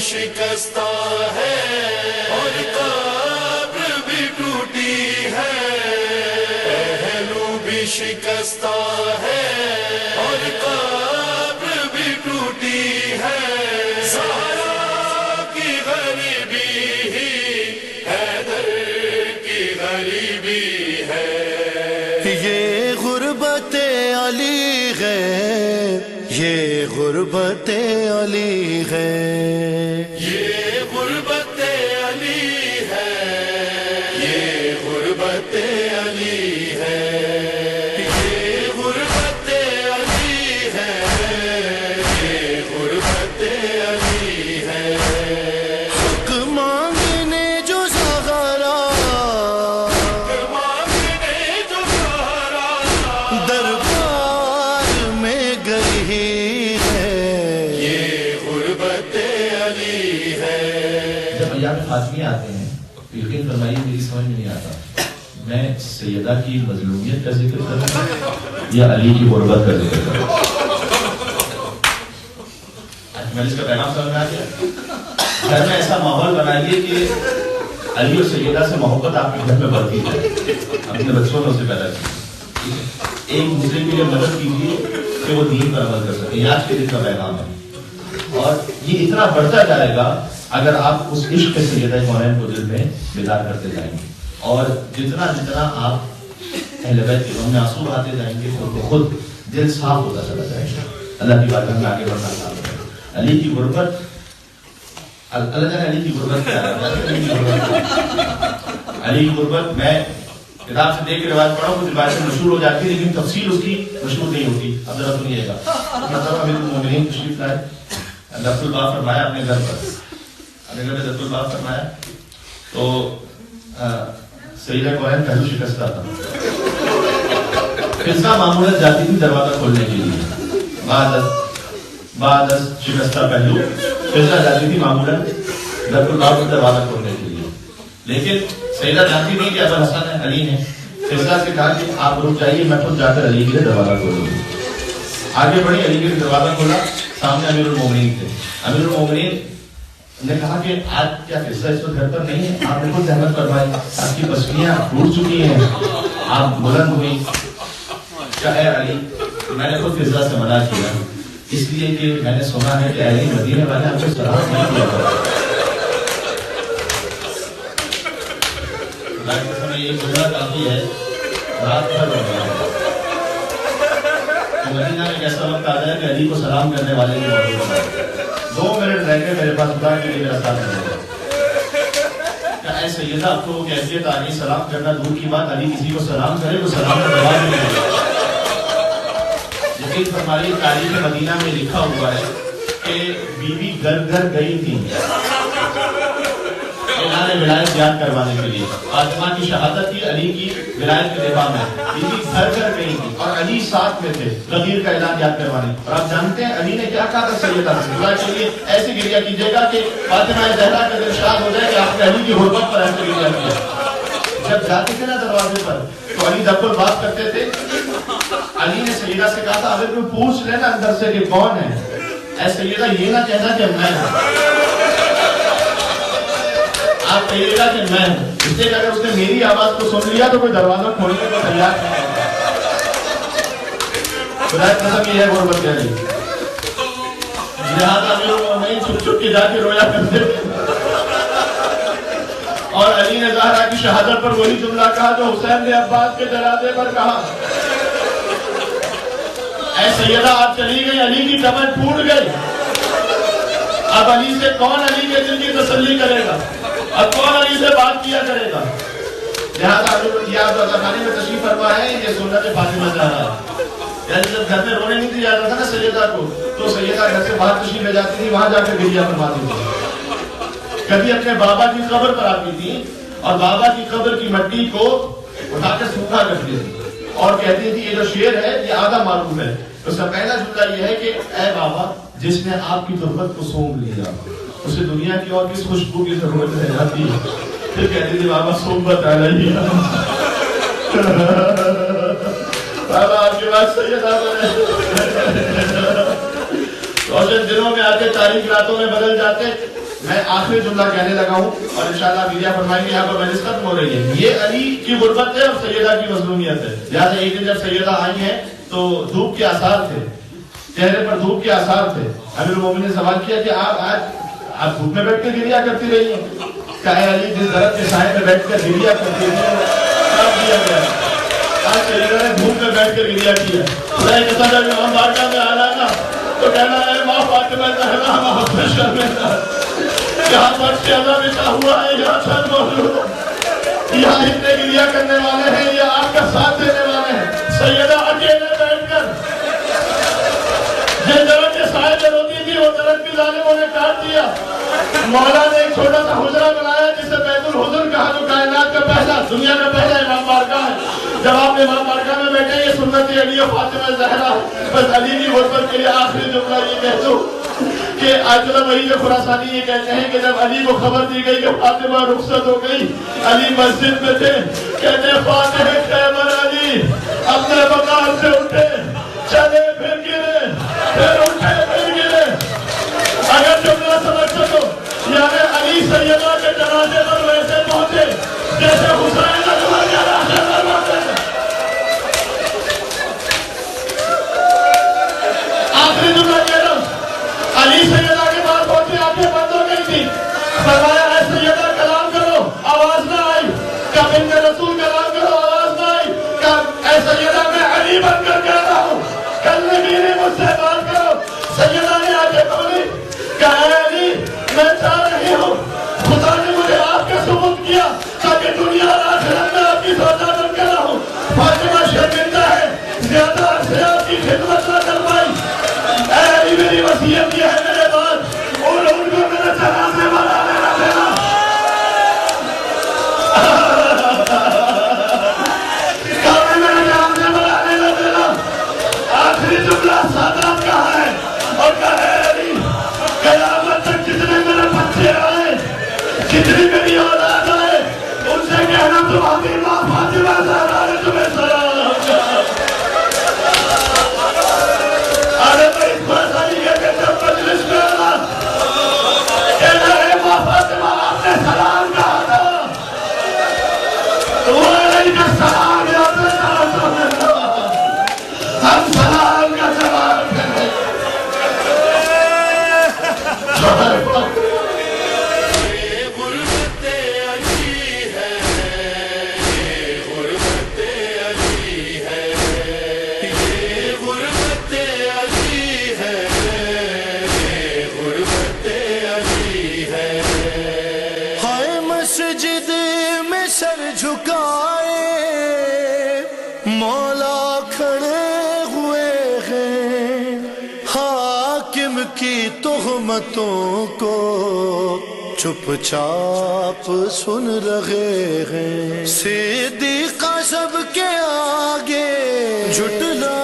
شکستہ ہے اور قبر بھی ٹوٹی ہے، پہلو بھی شکستہ ہے اور قبر بھی ٹوٹی ہے، زہرا کی غریبی ہی حیدر کی غریبی ہے، یہ غربت علی ہے، یہ غربت علی ہے، یہ غربت علی ہے، یہ غربت علی ہے، یہ غربت علی ہے، یہ غربت علی ہے، حق مانگنے جو زہرا مانگنے جو زہرا دربار میں گئی ہے، یہ غربت علی ہے۔ جب ایام فاطمی آتے ہیں تو یقین فرمائیے میری سمجھ میں نہیں آتا میں سیدہ کی مظلومیت کا ذکر کروں یا علی کی غربت کا ذکر کروں۔ آج میں اس کا پیغام سمجھ میں آ گیا۔ گھر میں ایسا ماحول بنائیے کہ علی اور سیدہ سے محبت آپ کے گھر میں بڑھتی ہے، اپنے بچوں میں اسے پیدا کیجیے، ایک دوسرے کے لیے مدد کیجیے کہ وہ دین پر عمل کر سکے۔ یہ آج کے دن کا پیغام ہے اور یہ اتنا بڑھتا جائے گا اگر آپ اس عشق سیدہ کونین کو دل میں بیدار کرتے جائیں گے، اور جتنا جتنا آپ اہل بیت کے غم میں آنسو بہاتے جائیں گے خود بخود دل صاف ہوتا چلا جائے گا۔ اللہ کی بارگاہ میں آگے بڑھنا چاہتا ہے۔ علی کی غربت، اللہ جانے علی کی غربت کیا ہے؟ علی کی غربت میں کتاب سے دیکھ کے روایت پڑھا ہوں، کچھ روایتیں مشہور ہو جاتی ہے لیکن تفصیل اس کی مشہور نہیں ہوتی۔ اب ذرا سنیے گا، مطلب امیر المومنین تشریف لائے، دفت الباب فرمایا اپنے گھر پر، اپنے گھر میں دفت الباب فرمایا تو سیدہ کونین پہلو شکستہ تھا، فضا معمولاً جاتی تھی دروازہ کھولنے کے لیے، بعد از شکستہ پہلو فضا جاتی تھی معمولاً دفت الباب میں دروازہ کھولنے کے لیے، لیکن سیدہ جانتی نہیں کہ ابو حسن ہے، علی ہے، فضا سے کہا کہ آپ رک جائیے میں خود جا کر علی کے لیے دروازہ کھولوں گی۔ آگے بڑھی، علی کے لیے دروازہ کھولا، سامنے امیر المومنین تھے۔ امیر المومنین نے کہا کہ آج کیا فضا اس وقت گھر پر نہیں ہے؟ آپ نے خود زحمت فرمائی، آپ کی پسلیاں ٹوٹ چکی ہیں، آپ بلند ہوئی، کیا اے علی میں نے خود فضا سے منع کیا اس لیے کہ میں نے سنا ہے کہ اہل مدینے والے آپ کو سلام نہیں کیا کرتے۔ یہ جملہ کافی ہے، رات بھر ہو گیا ہے، مدینہ میں ایسا وقت آ جائے کہ علی کو سلام کرنے والے کی موجود ہے، 2 منٹ رہ گئے میرے پاس، خدا کے لیے میرا ساتھ نہیں ہے۔ کیا اے سیدہ آپ کو کیفیت آ گئی سلام کرنا دور کی بات، علی کسی کو سلام کرے تو سلام کا جواب نہیں دے۔ یقین فرمائیے تاریخ مدینہ میں لکھا ہوا ہے کہ بیوی گھر گھر گئی تھی اعلان ولایت یاد کروانے کے لیے، فاطمہ کی شہادت تھی، علی کی ولایت کے دفاع میں، بیوی گھر گھر گئی تھی اور علی ساتھ میں تھے غدیر کا اعلان یاد کروانے۔ اور آپ جانتے ہیں علی نے کیا کہا تھا سیدہ سے، خدا کے لیے ایسی گریہ کیجیے گا کہ فاطمہ زہرا کا دل شاد ہو جائے کہ آپ نے علی کی غربت پر ایسے گریہ کیا۔ جب جاتے تھے نا دروازے پر تو علی دبل بات کرتے تھے، علی نے سیدہ سے کہا تھا اگر کوئی پوچھ لے نا اندر سے کہ کون ہے، اے سیدہ یہ نہ کہنا کہ میں ہوں، آپ کہیے گا کہ میں ہوں، اس لیے اگر اس نے میری آواز کو سن لیا تو کوئی دروازہ کھولنے کو تیار نہیں ہوگا۔ خدا کی قسم یہ ہے غربت کیا ہے۔ لہٰذا امیر المومنین چھپ چھپ کے جا کے رویا کرتے اور علی نے زہرا کی شہادت پر وہی جملہ کہا جو حسین نے عباس کے جنازے پر کہا، اے سیدہ آپ چلی گئی، علی کی کمر ٹوٹ گئی، اب علی سے کون علی کے دل کی تسلی کرے گا، اب کون علی سے بات کیا کرے گا؟ لہٰذا خانے میں تشریف فرما ہے، یہ سنت فاطمہ زہرا، یعنی جب گھر میں رونے نہیں دیا جاتا تھا نا سیدہ کو تو سیدہ گھر سے باہر تشریف لے جاتی تھی، وہاں جا کے گریہ فرماتی تھی۔ کبھی اپنے بابا کی قبر پر آتی تھی اور بابا کی قبر کی مٹی کو اٹھا کر سوکھا کرتی تھی اور کہتی تھی یہ جو شعر ہے یہ آدھا معروف ہے۔ اس کا پہلا جملہ یہ ہے کہ اے بابا جس نے آپ کی تربت کو سونپ لیا اسے دنیا کی اور کس خوشبو کی ضرورت رہ جاتی ہے۔ پھر کہتی تھی بابا صحبت علیہ بابا آپ کے بعد سیدہ بنے روشن دنوں میں آتے تاریخ راتوں میں بدل جاتے. میں آخری جملہ کہنے لگا ہوں اور انشاءاللہ میڈیا فرمائیں گے یہاں پر مجلس ختم ہو رہی ہے. یہ علی کی غربت ہے اور سیدہ کی مظلومیت ہے. لہٰذا ایک دن جب سیدہ آئی ہیں تو دھوپ کے آثار تھے, چہرے پر دھوپ کے آثار تھے. امیر المومنین نے سوال کیا کہ آپ دھوپ میں بیٹھ کے گریا کرتی رہی ہیں. کہا علی جس درخت کے سائے میں بیٹھ کر گریا کرتی رہی کب دیا گیا. آج سیدہ نے دھوپ میں بیٹھ کر گریا کیا. خدا کی قسم جب امام بارگاہ میں آنا نا تو کہنا ہے ماں فاطمہ زہرا محبت شرمندہ یہاں پر شہزہ بچا ہوا ہے, یہاں چھت موجود ہے, یہاں اتنے گریا کرنے والے ہیں, یہ آپ کا ساتھ دینے والے ہیں. سیدہ اکیلے بیٹھ کر جس درخت کے سائے میں روتی تھی وہ درخت بھی ظالموں نے کاٹ دیا. مولا نے ایک چھوٹا سا حجرہ بنایا جسے بیت الحزن کہا, جو کائنات کا پہلا, دنیا کا پہلا امام بارگاہ ہے. جب آپ امام بارگاہ میں بیٹھے یہ سنت علی و فاطمہ زہرا. بس علی کی غربت کے لیے آخری جملہ یہ کہہ دوں کہ آیت اللہ وحید خراسانی یہ کہتے ہیں کہ جب علی کو خبر دی گئی کہ فاطمہ رخصت ہو گئی, علی مسجد میں تھے, کہتے ہیں فاتح خیبر علی اپنے مقام سے اٹھے, چلے پھر گرے, پھر اٹھے پھر گرے. اگر جملہ سمجھ سکو یعنی علی سیدہ کے جنازے پر ویسے پہنچے جیسے حسین اکبر کے جنازے پر پہنچے. آخری جملہ کہہ رہا ہوں, علی سیدہ کے پاس پہنچے, آنکھیں بند ہو گئی تھی, فرمایا اے سیدہ کلام کرو, آواز نہ آئی. کب ان کے رسول کلام کرو, آواز نہ آئی. کب اے سیدہ میں علی بن کر کہہ رہا ہوں, کل نبی نے مجھ سے بات کرو. سیدہ نے آنکھیں کھولی, کہا اے علی میں چاہ رہی ہوں خدا نے مجھے آپ کا ثبوت کیا تاکہ دنیا اور آخرت میں آپ کی سودا بن کر رہوں. فاطمہ شرمندہ ہے, زیادہ عرصے آپ کی خدمت نہ کر پائی. اے علی میری وصیت یہ ہے میرے بعد ان کو میرے جنازے پر آنے نہ دینا. میرے جنازے پر آنے نہ دینا. آخری جملہ سادات کہا ہے اور کہا ہے علی قیامت تک جتنے میرے بچے آئے, جتنی میری اولاد آئے, ان سے کہنا تمہاری ماں فاطمہ زہرا نے تمہیں سلام کہا. ارے میں اس خراسانی کے جب مجلس میں آنا کہنا ہے ماں فاطمہ آپ نے سلام کہا تھا, وہ علیہ کا سلام یاد رکھنا, ہم سلام کا جواب کریں. یہ غربت علی ہے, یہ غربت علی ہے, یہ غربت علی ہے, یہ غربت علی ہے. ہائے مسجد میں سر جھکائے مولا کھڑے ہوئے ہیں, حاکم کی تہمتوں کو چپ چاپ سن رہے ہیں. صدیقہ سب کے آگے جھٹلا